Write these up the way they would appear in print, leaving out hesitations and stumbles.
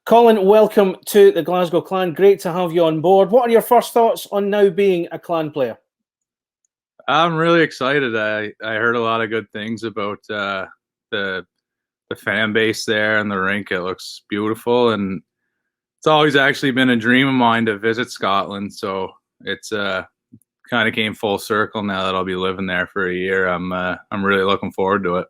Colin, welcome to the Glasgow Clan. Great to have you on board. What are your first thoughts on now being a Clan player? I'm really excited. I heard a lot of good things about the fan base there and the rink. It looks beautiful, and it's always actually been a dream of mine to visit Scotland. So it's kind of came full circle now that I'll be living there for a year. I'm really looking forward to it.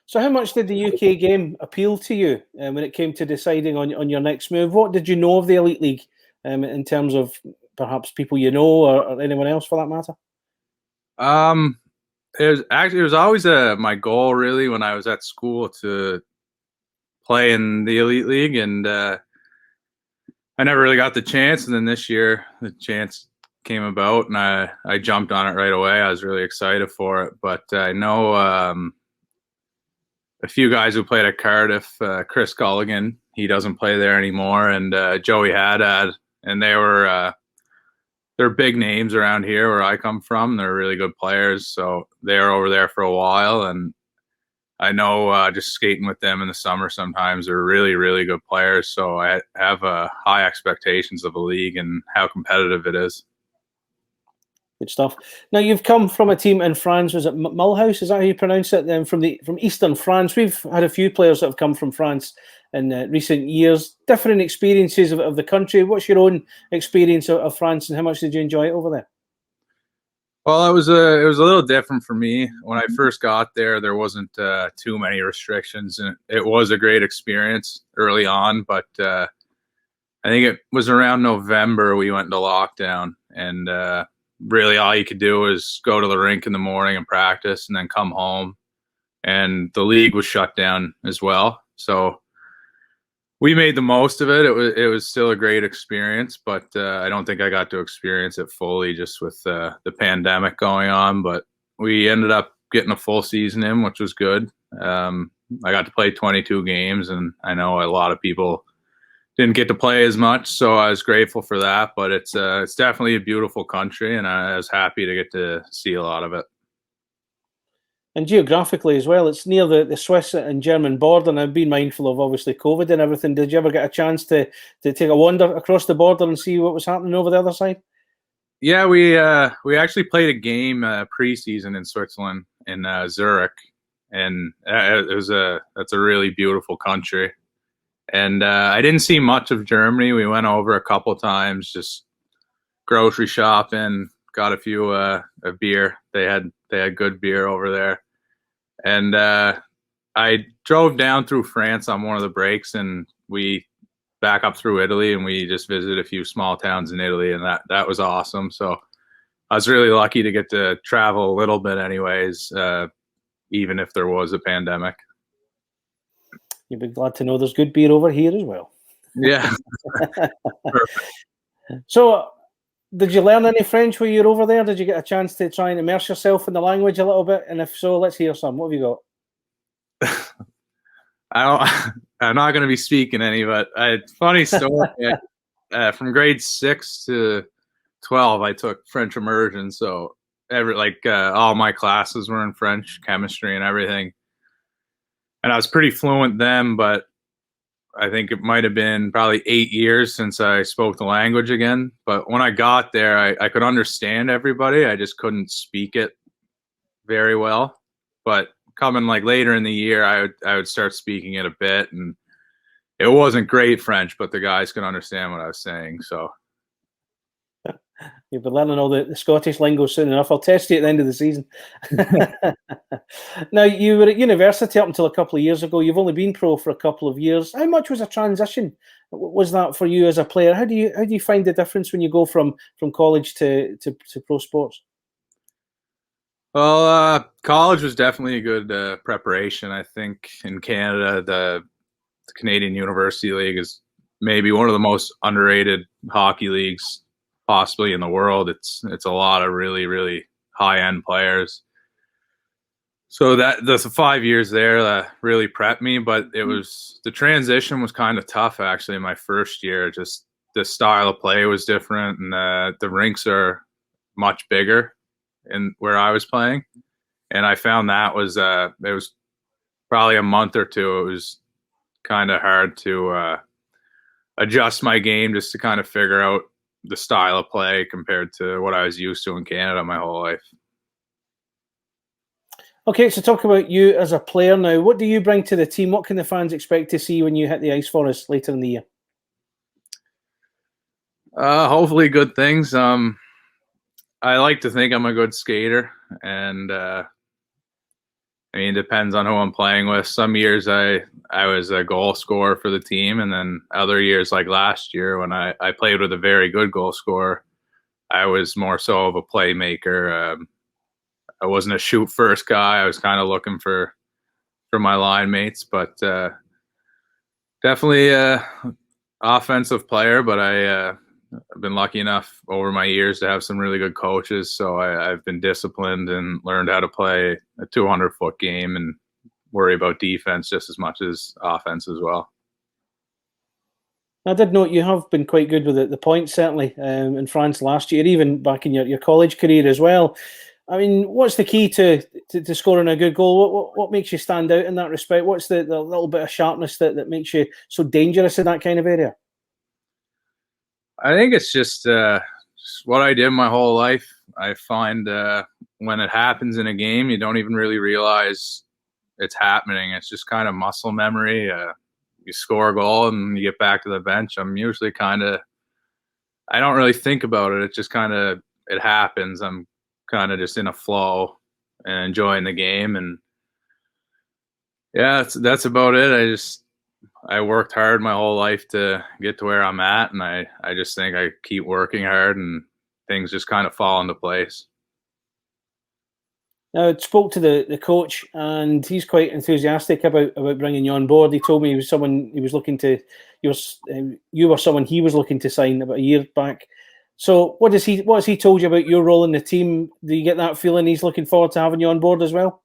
So how much did the UK game appeal to you when it came to deciding on your next move? What did you know of the Elite League in terms of perhaps people you know or anyone else for that matter? It was always my goal really when I was at school to play in the Elite League, and I never really got the chance. And then this year the chance came about, and I jumped on it right away. I was really excited for it. But I know a few guys who played at Cardiff, Chris Gulligan, he doesn't play there anymore, and Joey Haddad, and they're big names around here where I come from. They're really good players, so they're over there for a while, and I know just skating with them in the summer sometimes they're really, really good players. So I have high expectations of the league and how competitive it is. Good stuff. Now you've come from a team in France. Was it Mulhouse? Is that how you pronounce it? Then from Eastern France. We've had a few players that have come from France in recent years. Different experiences of the country. What's your own experience of France, and how much did you enjoy it over there? Well, it was a little different for me. When I first got there, there wasn't too many restrictions, and it was a great experience early on. But I think it was around November we went into lockdown, and really all you could do was go to the rink in the morning and practice and then come home, and the league was shut down as well. So we made the most of it. It was still a great experience, but I don't think I got to experience it fully just with the pandemic going on. But we ended up getting a full season in, which was good. I got to play 22 games, and I know a lot of people didn't get to play as much, so I was grateful for that. But it's definitely a beautiful country, and I was happy to get to see a lot of it. And geographically as well, it's near the Swiss and German border. And I've been mindful of obviously COVID and everything. Did you ever get a chance to take a wander across the border and see what was happening over the other side? Yeah, we actually played a game preseason in Switzerland in Zurich, and that's a really beautiful country. And I didn't see much of Germany. We went over a couple times, just grocery shopping, got a few a beer. They had good beer over there. And I drove down through France on one of the breaks, and we back up through Italy, and we just visited a few small towns in Italy, and that was awesome. So I was really lucky to get to travel a little bit anyways, even if there was a pandemic. You'll be glad to know there's good beer over here as well. Yeah. So, did you learn any French while you were over there? Did you get a chance to try and immerse yourself in the language a little bit? And if so, let's hear some. What have you got? I'm not going to be speaking any, but funny story. From grade 6 to 12, I took French immersion. So all my classes were in French, chemistry and everything. And I was pretty fluent then, but I think it might have been probably 8 years since I spoke the language again. But when I got there, I could understand everybody. I just couldn't speak it very well. But coming later in the year, I would start speaking it a bit, and it wasn't great French, but the guys could understand what I was saying. So you'll be learning all the Scottish lingo soon enough. I'll test you at the end of the season. Now, you were at university up until a couple of years ago. You've only been pro for a couple of years. How much was a transition? Was that for you as a player? How do you find the difference when you go from college to pro sports? Well, college was definitely a good preparation. I think in Canada, the Canadian University League is maybe one of the most underrated hockey leagues possibly in the world. It's a lot of really, really high-end players. So the 5 years there that really prepped me, but the transition was kind of tough actually in my first year. Just the style of play was different, and the rinks are much bigger in where I was playing. And I found that it was probably a month or two. It was kind of hard to adjust my game just to kind of figure out the style of play compared to what I was used to in Canada my whole life. Okay, so talk about you as a player now. What do you bring to the team? What can the fans expect to see when you hit the ice for us later in the year? Hopefully good things. I like to think I'm a good skater, and I mean, it depends on who I'm playing with. Some years I was a goal scorer for the team, and then other years, like last year when I played with a very good goal scorer, I was more so of a playmaker. I wasn't a shoot first guy. I was kind of looking for my line mates, but definitely a offensive player. But I've been lucky enough over my years to have some really good coaches, so I've been disciplined and learned how to play a 200-foot game and worry about defense just as much as offense as well. I did note you have been quite good with the points, certainly, in France last year, even back in your college career as well. I mean, what's the key to scoring a good goal? What makes you stand out in that respect? What's the little bit of sharpness that makes you so dangerous in that kind of area? I think it's just what I did my whole life. I find when it happens in a game, you don't even really realize it's happening. It's just kind of muscle memory. You score a goal and you get back to the bench. I'm usually I don't really think about it. It just it happens. I'm kind of just in a flow and enjoying the game. And yeah, that's about it. I worked hard my whole life to get to where I'm at, and I just think I keep working hard and things just kind of fall into place. Now, I spoke to the coach, and he's quite enthusiastic about bringing you on board. He told me he was someone he was looking to. You were someone he was looking to sign about a year back. So, what has he told you about your role in the team? Do you get that feeling he's looking forward to having you on board as well?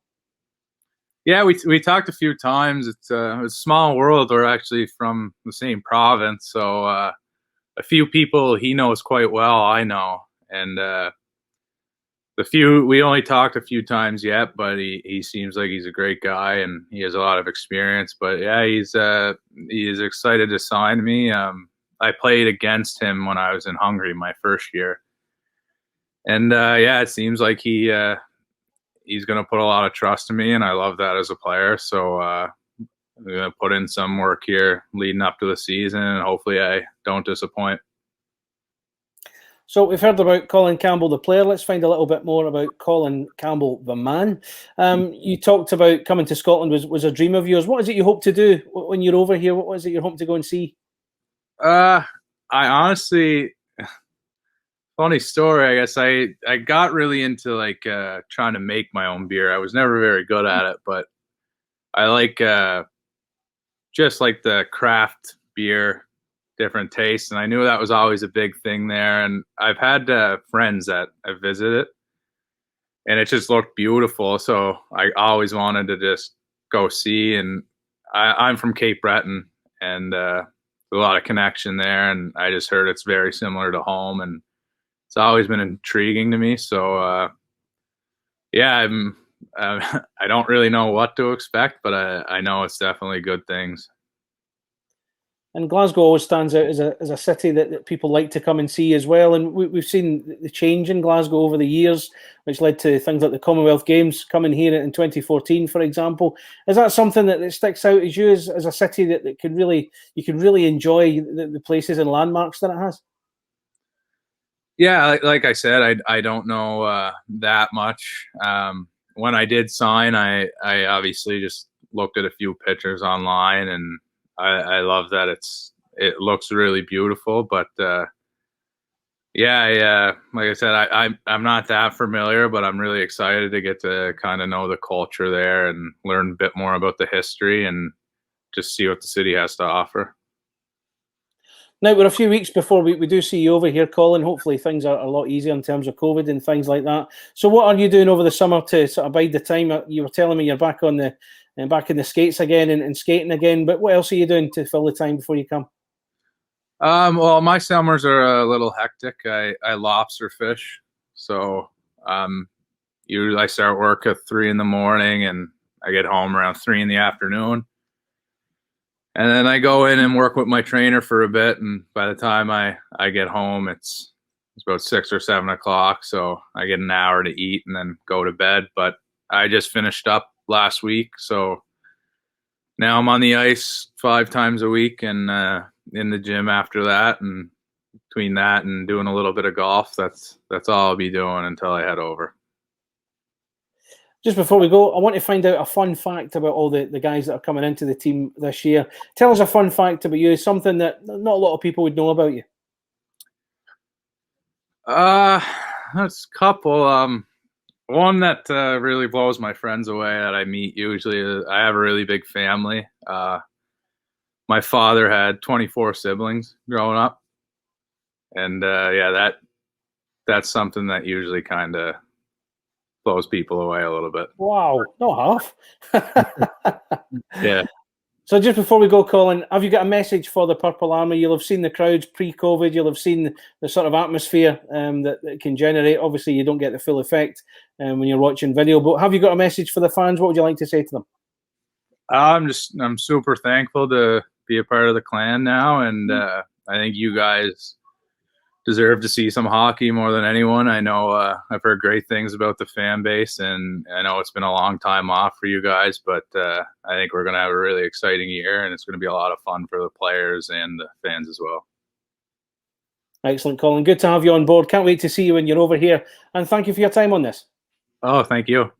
Yeah, we talked a few times. It's a small world. We're actually from the same province, so a few people he knows quite well. I know, and we only talked a few times yet, but he seems like he's a great guy and he has a lot of experience. But yeah, he is excited to sign me. I played against him when I was in Hungary my first year, and yeah, it seems like he's going to put a lot of trust in me, and I love that as a player. So I'm going to put in some work here leading up to the season, and hopefully I don't disappoint. So we've heard about Colin Campbell, the player. Let's find a little bit more about Colin Campbell, the man. You talked about coming to Scotland was a dream of yours. What is it you hope to do when you're over here? What is it you're hoping to go and see? I honestly, funny story. I guess I got really into like trying to make my own beer. I was never very good at it, but I like just like the craft beer, different tastes, and I knew that was always a big thing there. And I've had friends that have visited, and it just looked beautiful. So I always wanted to just go see. And I'm from Cape Breton, and a lot of connection there. And I just heard it's very similar to home, and it's always been intriguing to me. So yeah, I don't really know what to expect, but I know it's definitely good things. And Glasgow always stands out as a city that people like to come and see as well. And we've seen the change in Glasgow over the years, which led to things like the Commonwealth Games coming here in 2014, for example. Is that something that sticks out as you as a city that you can really enjoy the places and landmarks that it has? Yeah, like I said, I don't know that much. When I did sign, I obviously just looked at a few pictures online, and I love that it looks really beautiful. But yeah, like I said, I'm not that familiar, but I'm really excited to get to kind of know the culture there and learn a bit more about the history and just see what the city has to offer. Now, we're a few weeks before we do see you over here, Colin. Hopefully things are a lot easier in terms of COVID and things like that. So what are you doing over the summer to sort of bide the time? You were telling me you're back on back in the Skates again and skating again, but what else are you doing to fill the time before you come? Well, my summers are a little hectic. I lobster fish, so usually I start work at 3 in the morning and I get home around 3 in the afternoon. And then I go in and work with my trainer for a bit, and by the time I get home, it's about 6 or 7 o'clock. So I get an hour to eat and then go to bed. But I just finished up last week, so now I'm on the ice 5 times a week and in the gym after that. And between that and doing a little bit of golf, that's all I'll be doing until I head over. Just before we go, I want to find out a fun fact about all the guys that are coming into the team this year. Tell us a fun fact about you, something that not a lot of people would know about you. That's a couple. One that really blows my friends away that I meet usually is I have a really big family. My father had 24 siblings growing up. And yeah, that's something that usually kind of blows people away a little bit. Wow, not half. Yeah. So just before we go, Colin, have you got a message for the Purple Army? You'll have seen the crowds pre-COVID. You'll have seen the sort of atmosphere that it can generate. Obviously, you don't get the full effect when you're watching video. But have you got a message for the fans? What would you like to say to them? I'm super thankful to be a part of the clan now, and I think you guys deserve to see some hockey more than anyone. I know I've heard great things about the fan base, and I know it's been a long time off for you guys, but I think we're going to have a really exciting year, and it's going to be a lot of fun for the players and the fans as well. Excellent, Colin. Good to have you on board. Can't wait to see you when you're over here. And thank you for your time on this. Oh, thank you.